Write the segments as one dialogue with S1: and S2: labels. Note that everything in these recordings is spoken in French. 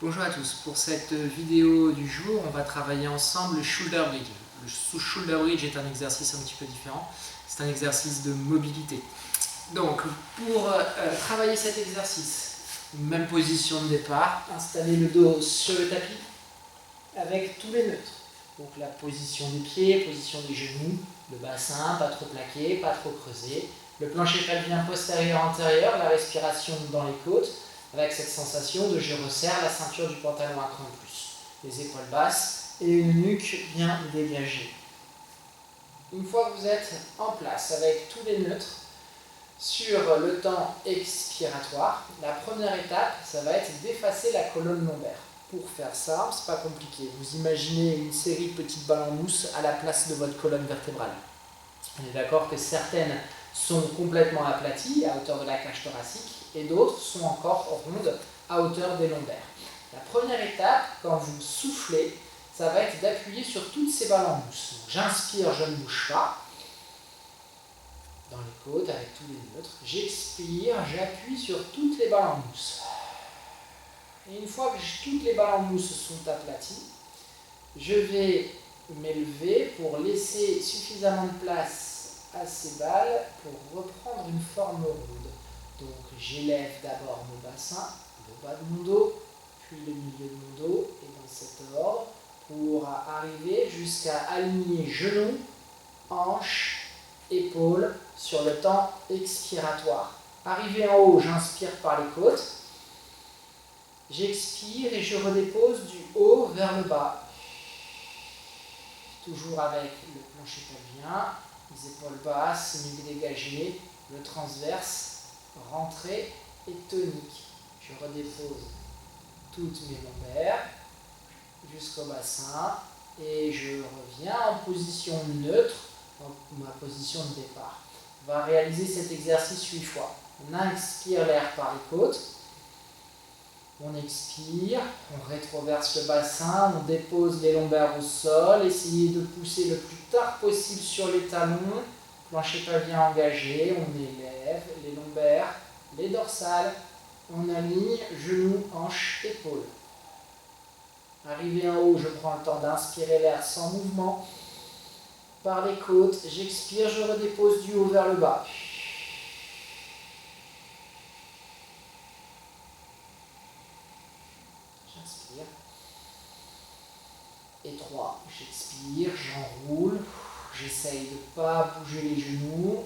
S1: Bonjour à tous, pour cette vidéo du jour, on va travailler ensemble le shoulder bridge. Le shoulder bridge est un exercice un petit peu différent, c'est un exercice de mobilité. Donc pour travailler cet exercice, même position de départ, installez le dos sur le tapis avec tous les neutres. Donc la position des pieds, position des genoux, le bassin, pas trop plaqué, pas trop creusé, le plancher pelvien postérieur-antérieur, la respiration dans les côtes, avec cette sensation de je resserre la ceinture du pantalon un cran de plus, les épaules basses et une nuque bien dégagée. Une fois que vous êtes en place avec tous les neutres, sur le temps expiratoire, la première étape, ça va être d'effacer la colonne lombaire. Pour faire ça, c'est pas compliqué. Vous imaginez une série de petites balles en mousse à la place de votre colonne vertébrale. On est d'accord que certaines sont complètement aplaties à hauteur de la cage thoracique et d'autres sont encore rondes à hauteur des lombaires. La première étape, quand vous soufflez, ça va être d'appuyer sur toutes ces balles en mousse. J'inspire, je ne bouge pas, dans les côtes avec tous les neutres. J'expire, j'appuie sur toutes les balles en mousse. Et une fois que toutes les balles en mousse sont aplaties, je vais m'élever pour laisser suffisamment de place à ces balles pour reprendre une forme ronde. Donc j'élève d'abord mon bassin, le bas de mon dos, puis le milieu de mon dos, et dans cet ordre, pour arriver jusqu'à aligner genoux, hanches, épaules sur le temps expiratoire. Arrivé en haut, j'inspire par les côtes, j'expire et je redépose du haut vers le bas. Toujours avec le plancher pelvien, les épaules basses, nuque dégagée, le transverse, rentré et tonique. Je redépose toutes mes lombaires jusqu'au bassin et je reviens en position neutre, dans ma position de départ. On va réaliser cet exercice 8 fois. On inspire l'air par les côtes. On expire, on rétroverse le bassin, on dépose les lombaires au sol, essayez de pousser le plus tard possible sur les talons, plancher pelvien engagé, on élève les lombaires, les dorsales, on aligne genoux, hanches, épaules. Arrivé en haut, je prends le temps d'inspirer l'air sans mouvement. Par les côtes, j'expire, je redépose du haut vers le bas. J'inspire. Et 3, j'expire, j'enroule, j'essaye de ne pas bouger les genoux,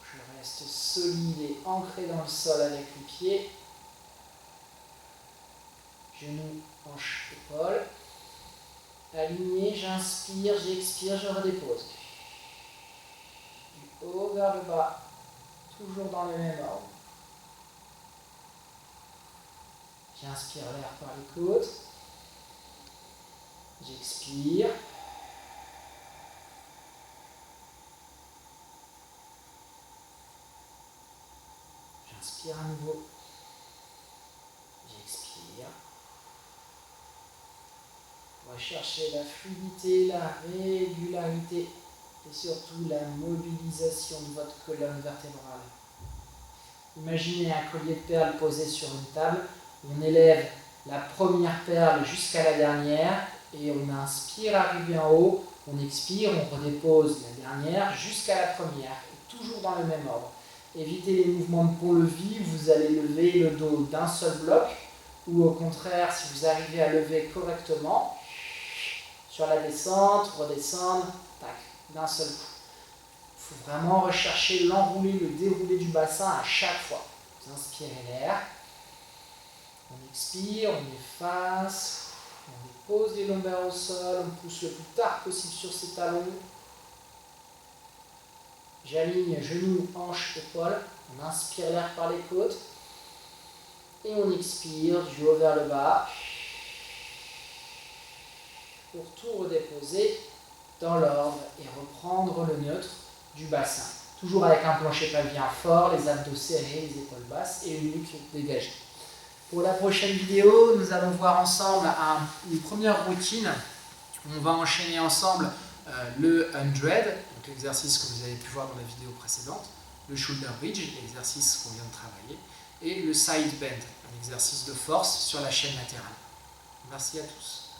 S1: je reste solide et ancré dans le sol avec les pieds, genoux, hanches, épaules, aligné, j'inspire, j'expire, je redépose. Du haut vers le bas, toujours dans le même ordre. J'inspire l'air par les côtes. J'expire. J'inspire à nouveau. J'expire. On va chercher la fluidité, la régularité et surtout la mobilisation de votre colonne vertébrale. Imaginez un collier de perles posé sur une table. On élève la première perle jusqu'à la dernière et on inspire, arrivé en haut, on expire, on redépose la dernière jusqu'à la première, et toujours dans le même ordre. Évitez les mouvements de pont-levis, vous allez lever le dos d'un seul bloc, ou au contraire, si vous arrivez à lever correctement, sur la descente, redescendre, tac, d'un seul coup. Il faut vraiment rechercher l'enroulé, le déroulé du bassin à chaque fois. Vous inspirez l'air, on expire, on efface, on dépose les lombaires au sol, on pousse le plus tard possible sur ses talons. J'aligne genoux, hanches, épaules, on inspire l'air par les côtes et on expire du haut vers le bas pour tout redéposer dans l'ordre et reprendre le neutre du bassin. Toujours avec un plancher pelvien fort, les abdos serrés, les épaules basses et une nuque dégagée. Pour la prochaine vidéo, nous allons voir ensemble une première routine. On va enchaîner ensemble le 100, donc l'exercice que vous avez pu voir dans la vidéo précédente, le shoulder bridge, l'exercice qu'on vient de travailler, et le side bend, un exercice de force sur la chaîne latérale. Merci à tous.